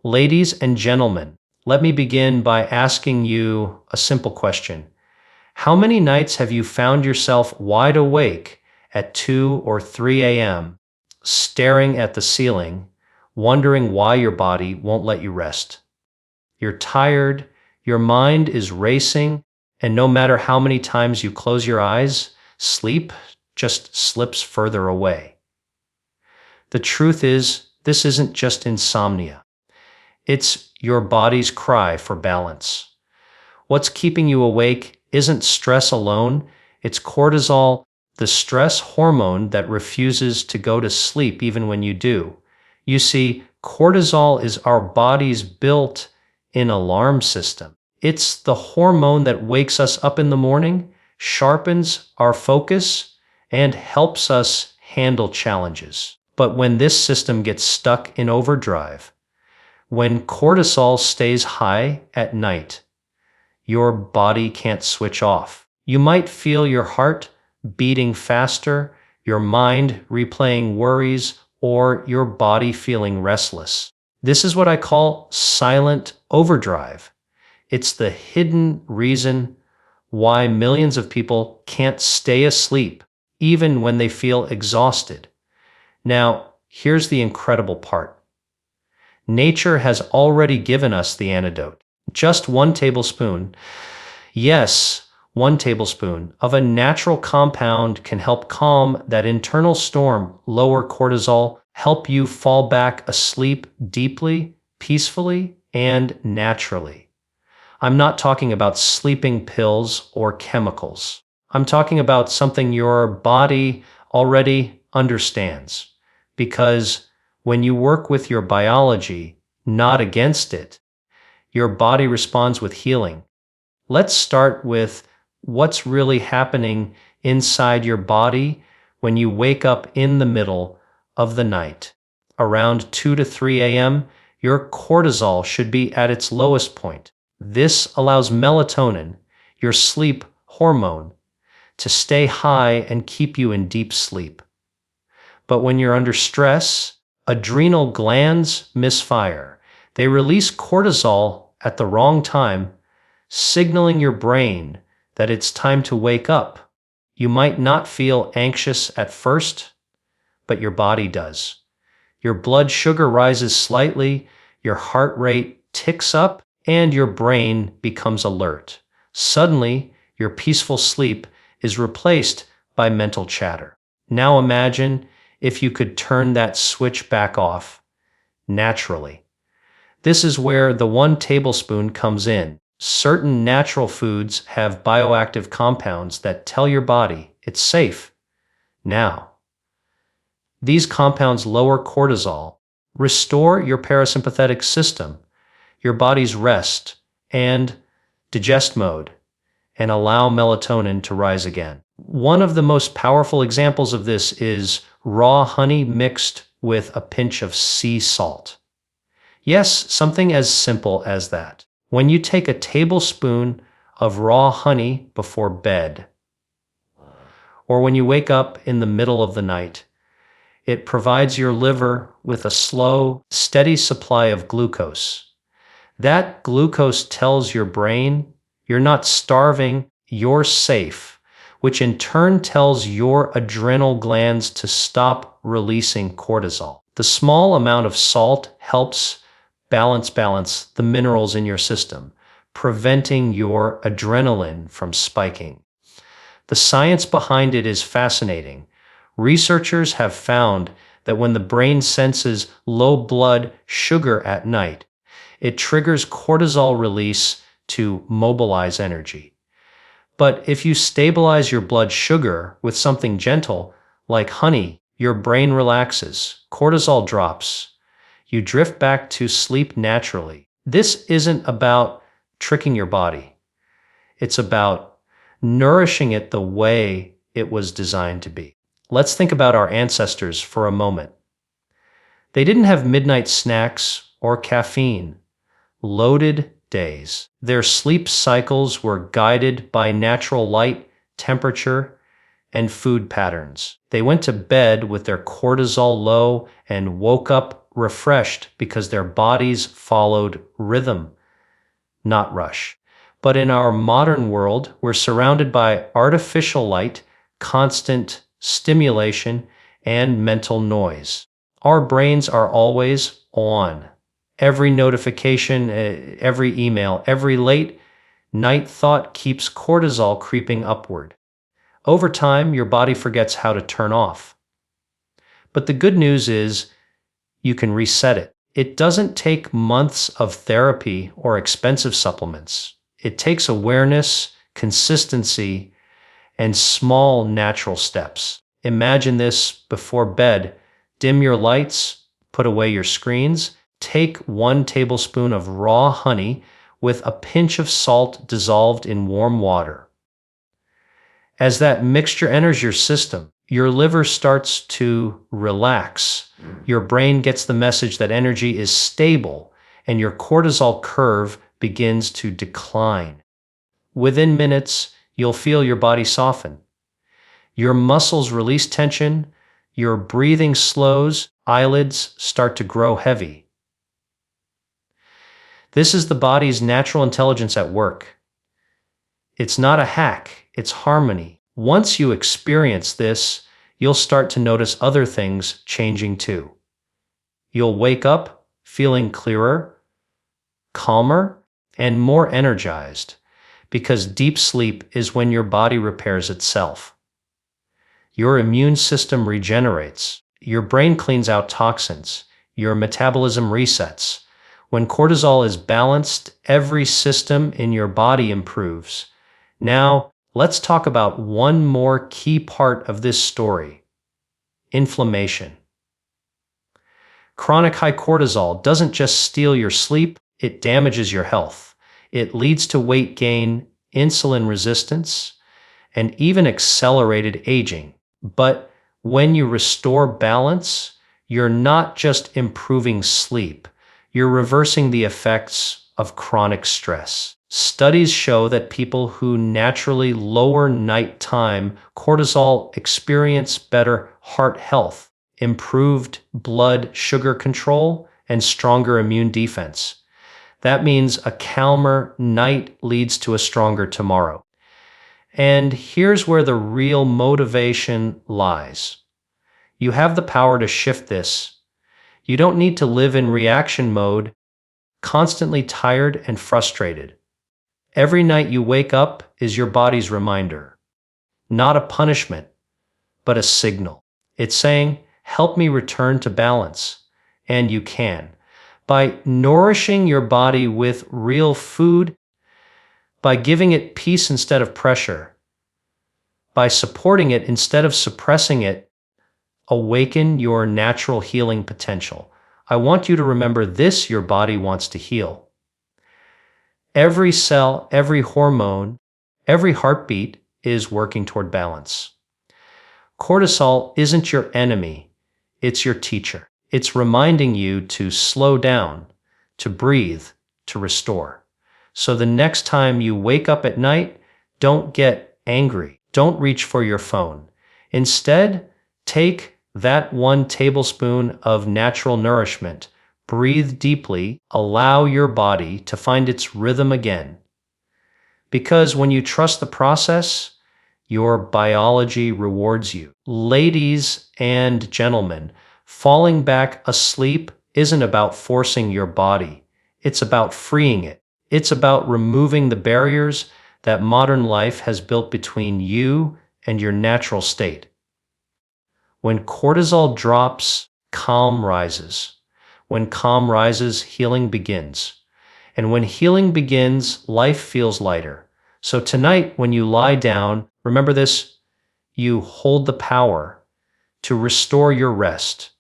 Ladies and gentlemen, let me begin by asking you a simple question. How many nights have you found yourself wide awake at 2 or 3 a.m., staring at the ceiling, wondering why your body won't let you rest? You're tired, your mind is racing, and no matter how many times you close your eyes, sleep just slips further away. The truth is, this isn't just insomnia. It's your body's cry for balance. What's keeping you awake isn't stress alone, it's cortisol, the stress hormone that refuses to go to sleep even when you do. You see, cortisol is our body's built-in alarm system. It's the hormone that wakes us up in the morning, sharpens our focus, and helps us handle challenges. But when this system gets stuck in overdrive, when cortisol stays high at night, your body can't switch off. You might feel your heart beating faster, your mind replaying worries, or your body feeling restless. This is what I call silent overdrive. It's the hidden reason why millions of people can't stay asleep, even when they feel exhausted. Now, here's the incredible part. Nature has already given us the antidote. Just 1 tablespoon, yes, 1 tablespoon of a natural compound can help calm that internal storm, lower cortisol, help you fall back asleep deeply, peacefully, and naturally. I'm not talking about sleeping pills or chemicals. I'm talking about something your body already understands. Because when you work with your biology, not against it, your body responds with healing. Let's start with what's really happening inside your body when you wake up in the middle of the night. Around 2 to 3 a.m., your cortisol should be at its lowest point. This allows melatonin, your sleep hormone, to stay high and keep you in deep sleep. But when you're under stress, adrenal glands misfire. They release cortisol at the wrong time, signaling your brain that it's time to wake up. You might not feel anxious at first, but your body does. Your blood sugar rises slightly, your heart rate ticks up, and your brain becomes alert. Suddenly, your peaceful sleep is replaced by mental chatter. Now imagine if you could turn that switch back off naturally. This is where the 1 tablespoon comes in. Certain natural foods have bioactive compounds that tell your body it's safe now. These compounds lower cortisol, restore your parasympathetic system, your body's rest and digest mode, and allow melatonin to rise again. One of the most powerful examples of this is raw honey mixed with a pinch of sea salt. Yes, something as simple as that. When you take a tablespoon of raw honey before bed, or when you wake up in the middle of the night, it provides your liver with a slow, steady supply of glucose. That glucose tells your brain you're not starving, you're safe, which in turn tells your adrenal glands to stop releasing cortisol. The small amount of salt helps balance the minerals in your system, preventing your adrenaline from spiking. The science behind it is fascinating. Researchers have found that when the brain senses low blood sugar at night, it triggers cortisol release to mobilize energy. But if you stabilize your blood sugar with something gentle, like honey, your brain relaxes, cortisol drops, you drift back to sleep naturally. This isn't about tricking your body. It's about nourishing it the way it was designed to be. Let's think about our ancestors for a moment. They didn't have midnight snacks or caffeine. Loaded days. Their sleep cycles were guided by natural light, temperature, and food patterns. They went to bed with their cortisol low and woke up refreshed because their bodies followed rhythm, not rush. But in our modern world, we're surrounded by artificial light, constant stimulation, and mental noise. Our brains are always on. Every notification, every email, every late night thought keeps cortisol creeping upward. Over time, your body forgets how to turn off. But the good news is you can reset it. It doesn't take months of therapy or expensive supplements. It takes awareness, consistency, and small natural steps. Imagine this before bed. Dim your lights, put away your screens, take 1 tablespoon of raw honey with a pinch of salt dissolved in warm water. As that mixture enters your system, your liver starts to relax. Your brain gets the message that energy is stable, and your cortisol curve begins to decline. Within minutes, you'll feel your body soften. Your muscles release tension, your breathing slows, eyelids start to grow heavy. This is the body's natural intelligence at work. It's not a hack, it's harmony. Once you experience this, you'll start to notice other things changing too. You'll wake up feeling clearer, calmer, and more energized, because deep sleep is when your body repairs itself. Your immune system regenerates, your brain cleans out toxins, your metabolism resets. When cortisol is balanced, every system in your body improves. Now, let's talk about one more key part of this story: inflammation. Chronic high cortisol doesn't just steal your sleep, it damages your health. It leads to weight gain, insulin resistance, and even accelerated aging. But when you restore balance, you're not just improving sleep, you're reversing the effects of chronic stress. Studies show that people who naturally lower nighttime cortisol experience better heart health, improved blood sugar control, and stronger immune defense. That means a calmer night leads to a stronger tomorrow. And here's where the real motivation lies. You have the power to shift this. You don't need to live in reaction mode, constantly tired and frustrated. Every night you wake up is your body's reminder. Not a punishment, but a signal. It's saying, help me return to balance. And you can. By nourishing your body with real food, by giving it peace instead of pressure, by supporting it instead of suppressing it, awaken your natural healing potential. I want you to remember this: your body wants to heal. Every cell, every hormone, every heartbeat is working toward balance. Cortisol isn't your enemy, it's your teacher. It's reminding you to slow down, to breathe, to restore. So the next time you wake up at night, don't get angry. Don't reach for your phone. Instead, take that 1 tablespoon of natural nourishment. Breathe deeply. Allow your body to find its rhythm again. Because when you trust the process, your biology rewards you. Ladies and gentlemen, falling back asleep isn't about forcing your body. It's about freeing it. It's about removing the barriers that modern life has built between you and your natural state. When cortisol drops, calm rises. When calm rises, healing begins. And when healing begins, life feels lighter. So tonight, when you lie down, remember this: you hold the power to restore your rest.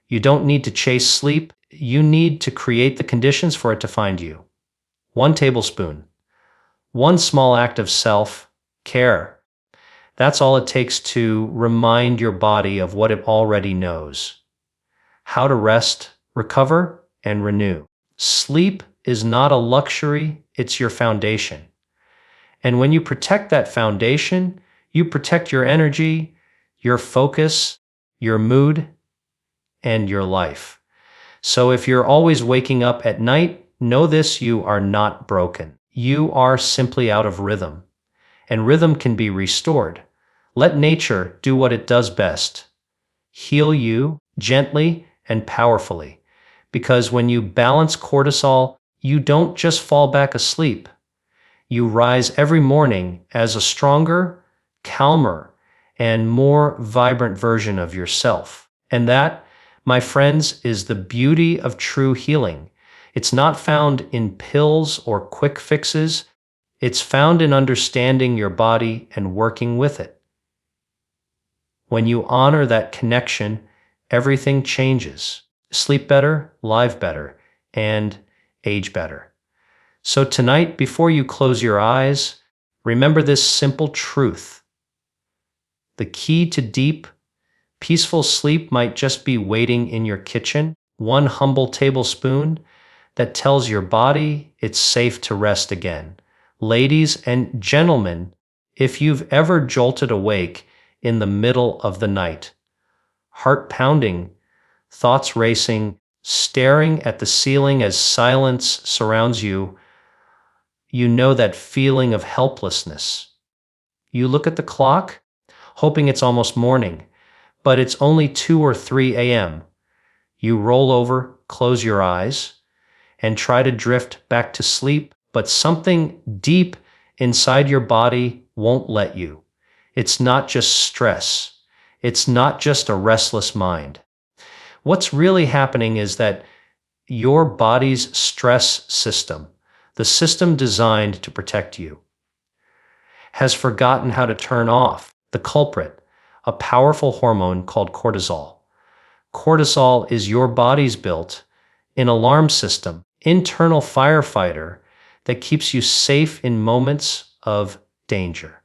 You don't need to chase sleep. You need to create the conditions for it to find you. 1 tablespoon. One small act of self-care. That's all it takes to remind your body of what it already knows: how to rest, recover, and renew. Sleep is not a luxury, it's your foundation. And when you protect that foundation, you protect your energy, your focus, your mood, and your life. So if you're always waking up at night, know this: you are not broken. You are simply out of rhythm, and rhythm can be restored. Let nature do what it does best: heal you gently and powerfully. Because when you balance cortisol, you don't just fall back asleep. You rise every morning as a stronger, calmer, and more vibrant version of yourself. And that, my friends, is the beauty of true healing. It's not found in pills or quick fixes. It's found in understanding your body and working with it. When you honor that connection, everything changes. Sleep better, live better, and age better. So tonight, before you close your eyes, remember this simple truth. The key to deep, peaceful sleep might just be waiting in your kitchen, one humble tablespoon that tells your body it's safe to rest again. Ladies and gentlemen, if you've ever jolted awake in the middle of the night, heart pounding, thoughts racing, staring at the ceiling as silence surrounds you, you know that feeling of helplessness. You look at the clock, hoping it's almost morning, but it's only 2 or 3 a.m. You roll over, close your eyes, and try to drift back to sleep, but something deep inside your body won't let you. It's not just stress. It's not just a restless mind. What's really happening is that your body's stress system, the system designed to protect you, has forgotten how to turn off the culprit, a powerful hormone called cortisol. Cortisol is your body's built-in alarm system, internal firefighter that keeps you safe in moments of danger.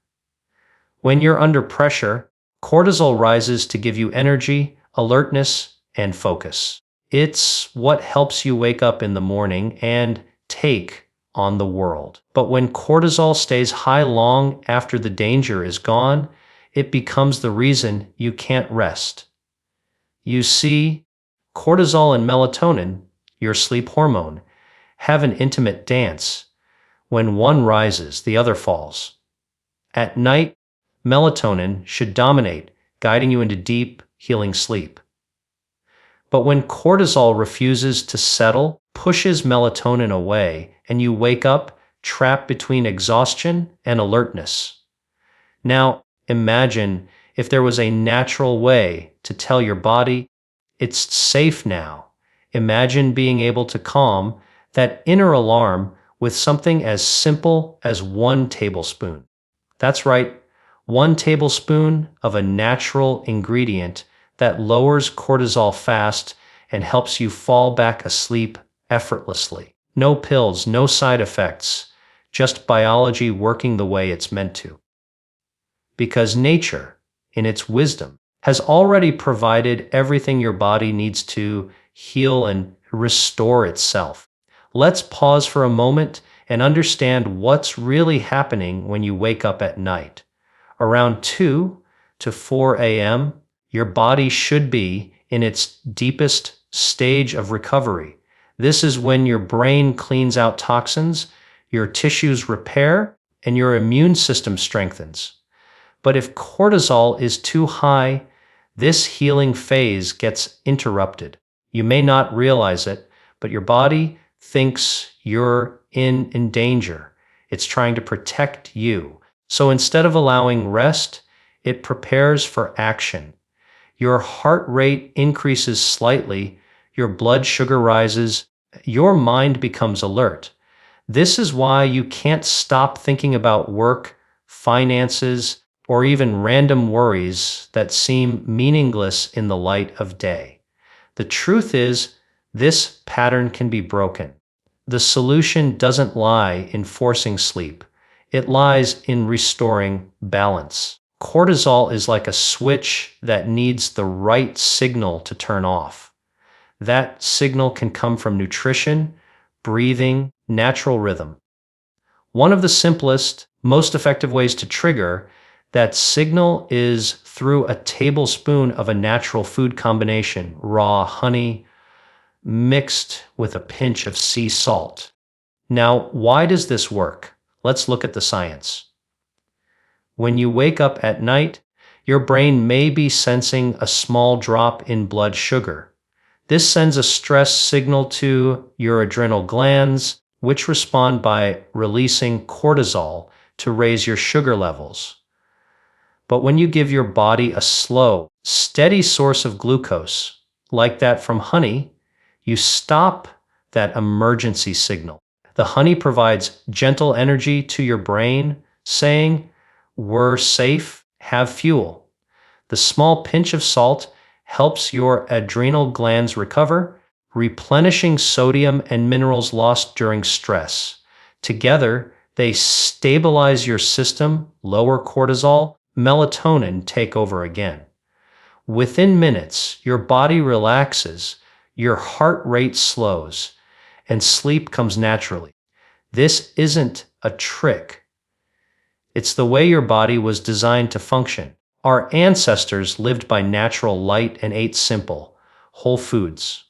When you're under pressure, cortisol rises to give you energy, alertness, and focus. It's what helps you wake up in the morning and take on the world. But when cortisol stays high long after the danger is gone, it becomes the reason you can't rest. You see, cortisol and melatonin, your sleep hormone, have an intimate dance. When one rises, the other falls. At night, melatonin should dominate, guiding you into deep, healing sleep. But when cortisol refuses to settle, pushes melatonin away, and you wake up trapped between exhaustion and alertness. Now, imagine if there was a natural way to tell your body, it's safe now. Imagine being able to calm that inner alarm with something as simple as 1 tablespoon. That's right, 1 tablespoon of a natural ingredient that lowers cortisol fast and helps you fall back asleep effortlessly. No pills, no side effects, just biology working the way it's meant to. Because nature, in its wisdom, has already provided everything your body needs to heal and restore itself. Let's pause for a moment and understand what's really happening when you wake up at night. Around 2 to 4 a.m., your body should be in its deepest stage of recovery. This is when your brain cleans out toxins, your tissues repair, and your immune system strengthens. But if cortisol is too high, this healing phase gets interrupted. You may not realize it, but your body thinks you're in danger. It's trying to protect you. So instead of allowing rest, it prepares for action. Your heart rate increases slightly, your blood sugar rises, your mind becomes alert. This is why you can't stop thinking about work, finances, or even random worries that seem meaningless in the light of day. The truth is, this pattern can be broken. The solution doesn't lie in forcing sleep. It lies in restoring balance. Cortisol is like a switch that needs the right signal to turn off. That signal can come from nutrition, breathing, natural rhythm. One of the simplest, most effective ways to trigger that signal is through a tablespoon of a natural food combination: raw honey, mixed with a pinch of sea salt. Now, why does this work? Let's look at the science. When you wake up at night, your brain may be sensing a small drop in blood sugar. This sends a stress signal to your adrenal glands, which respond by releasing cortisol to raise your sugar levels. But when you give your body a slow, steady source of glucose, like that from honey, you stop that emergency signal. The honey provides gentle energy to your brain, saying, "We're safe, have fuel." The small pinch of salt helps your adrenal glands recover, replenishing sodium and minerals lost during stress. Together, they stabilize your system, lower cortisol, melatonin take over again. Within minutes, your body relaxes, your heart rate slows, and sleep comes naturally. This isn't a trick. It's the way your body was designed to function. Our ancestors lived by natural light and ate simple, whole foods.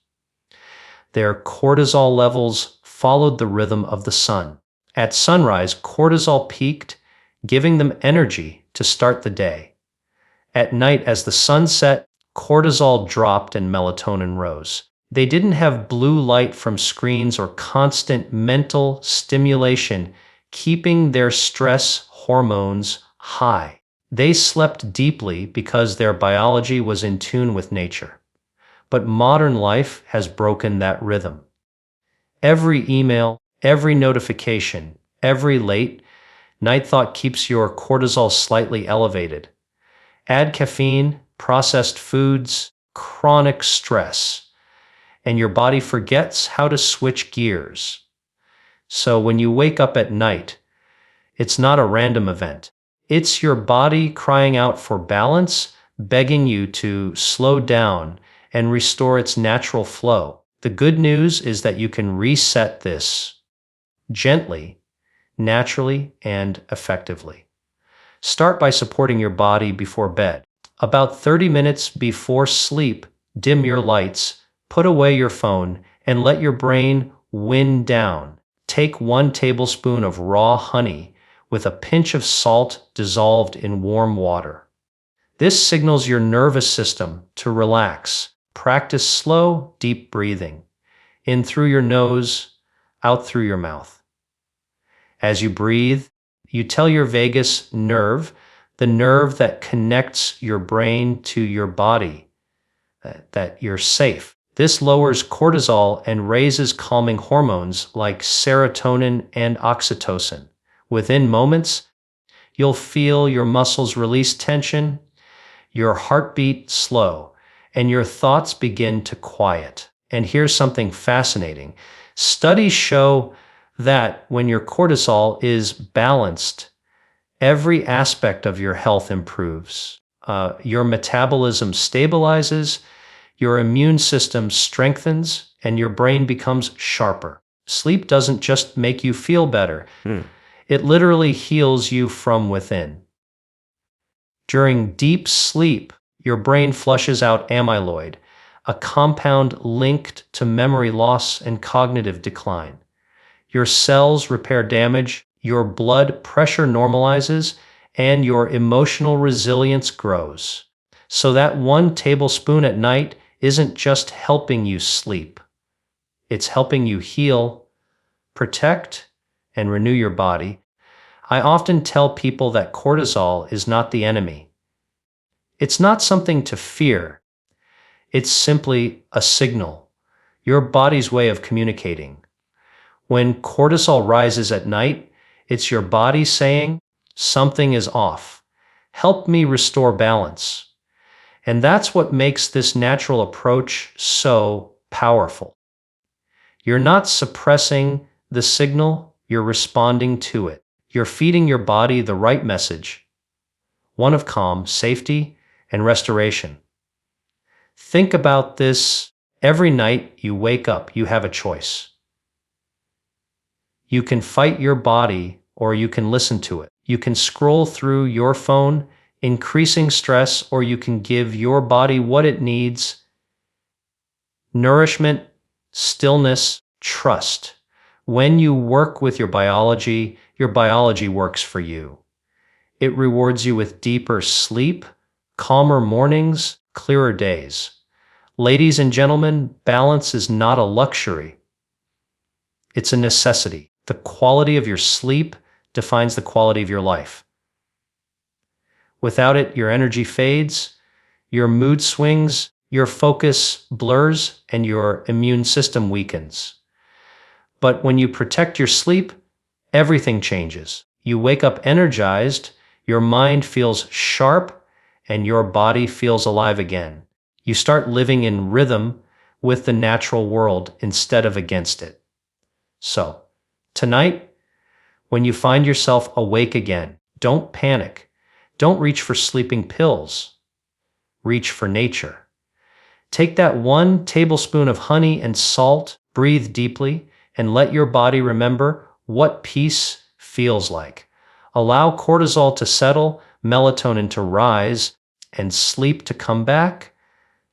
Their cortisol levels followed the rhythm of the sun. At sunrise, cortisol peaked, giving them energy to start the day. At night, as the sun set, cortisol dropped and melatonin rose. They didn't have blue light from screens or constant mental stimulation, keeping their stress hormones high. They slept deeply because their biology was in tune with nature. But modern life has broken that rhythm. Every email, every notification, every late night thought keeps your cortisol slightly elevated. Add caffeine, processed foods, chronic stress, and your body forgets how to switch gears. So when you wake up at night, it's not a random event. It's your body crying out for balance, begging you to slow down and restore its natural flow. The good news is that you can reset this gently, naturally, and effectively. Start by supporting your body before bed. About 30 minutes before sleep, dim your lights, put away your phone, and let your brain wind down. Take 1 tablespoon of raw honey with a pinch of salt dissolved in warm water. This signals your nervous system to relax. Practice slow, deep breathing, in through your nose, out through your mouth. As you breathe, you tell your vagus nerve, the nerve that connects your brain to your body, that you're safe. This lowers cortisol and raises calming hormones like serotonin and oxytocin. Within moments, you'll feel your muscles release tension, your heartbeat slow, and your thoughts begin to quiet. And here's something fascinating. Studies show that when your cortisol is balanced, every aspect of your health improves. Your metabolism stabilizes, your immune system strengthens, and your brain becomes sharper. Sleep doesn't just make you feel better. It literally heals you from within. During deep sleep, your brain flushes out amyloid, a compound linked to memory loss and cognitive decline. Your cells repair damage, your blood pressure normalizes, and your emotional resilience grows. So that 1 tablespoon at night isn't just helping you sleep. It's helping you heal, protect, and renew your body. I often tell people that cortisol is not the enemy. It's not something to fear. It's simply a signal, your body's way of communicating. When cortisol rises at night, it's your body saying, "Something is off. Help me restore balance." And that's what makes this natural approach so powerful. You're not suppressing the signal, you're responding to it. You're feeding your body the right message, one of calm, safety, and restoration. Think about this. Every night you wake up, you have a choice. You can fight your body or you can listen to it. You can scroll through your phone, increasing stress, or you can give your body what it needs: nourishment, stillness, trust. When you work with your biology works for you. It rewards you with deeper sleep, calmer mornings, clearer days. Ladies and gentlemen, balance is not a luxury. It's a necessity. The quality of your sleep defines the quality of your life. Without it, your energy fades, your mood swings, your focus blurs, and your immune system weakens. But when you protect your sleep, everything changes. You wake up energized, your mind feels sharp, and your body feels alive again. You start living in rhythm with the natural world instead of against it. So, tonight, when you find yourself awake again, don't panic. Don't reach for sleeping pills. Reach for nature. Take that 1 tablespoon of honey and salt, breathe deeply, and let your body remember what peace feels like. Allow cortisol to settle, melatonin to rise, and sleep to come back,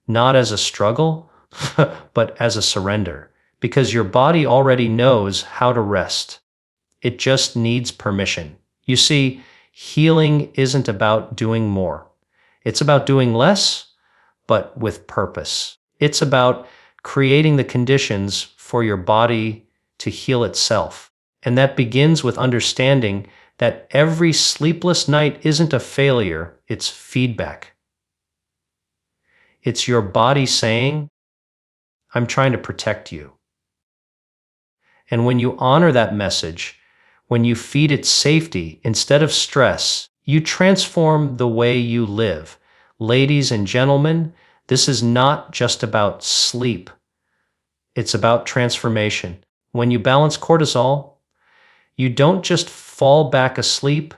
not as a struggle, but as a surrender, because your body already knows how to rest. It just needs permission. You see, healing isn't about doing more. It's about doing less, but with purpose. It's about creating the conditions for your body to heal itself. And that begins with understanding that every sleepless night isn't a failure, it's feedback. It's your body saying, I'm trying to protect you. And when you honor that message, when you feed it safety instead of stress, you transform the way you live. Ladies and gentlemen, this is not just about sleep. It's about transformation. When you balance cortisol, you don't just fall back asleep,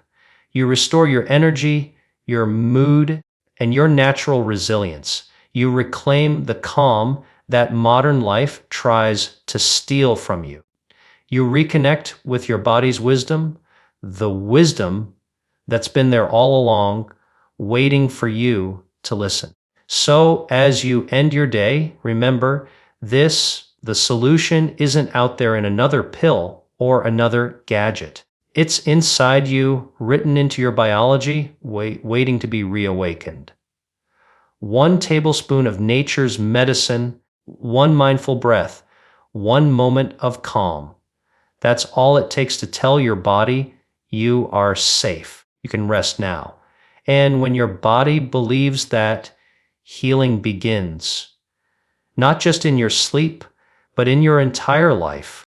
you restore your energy, your mood, and your natural resilience. You reclaim the calm that modern life tries to steal from you. You reconnect with your body's wisdom, the wisdom that's been there all along, waiting for you to listen. So as you end your day, remember this, the solution isn't out there in another pill or another gadget. It's inside you, written into your biology, waiting to be reawakened. 1 tablespoon of nature's medicine, 1 mindful breath, 1 moment of calm. That's all it takes to tell your body you are safe. You can rest now. And when your body believes that, healing begins. Not just in your sleep, but in your entire life.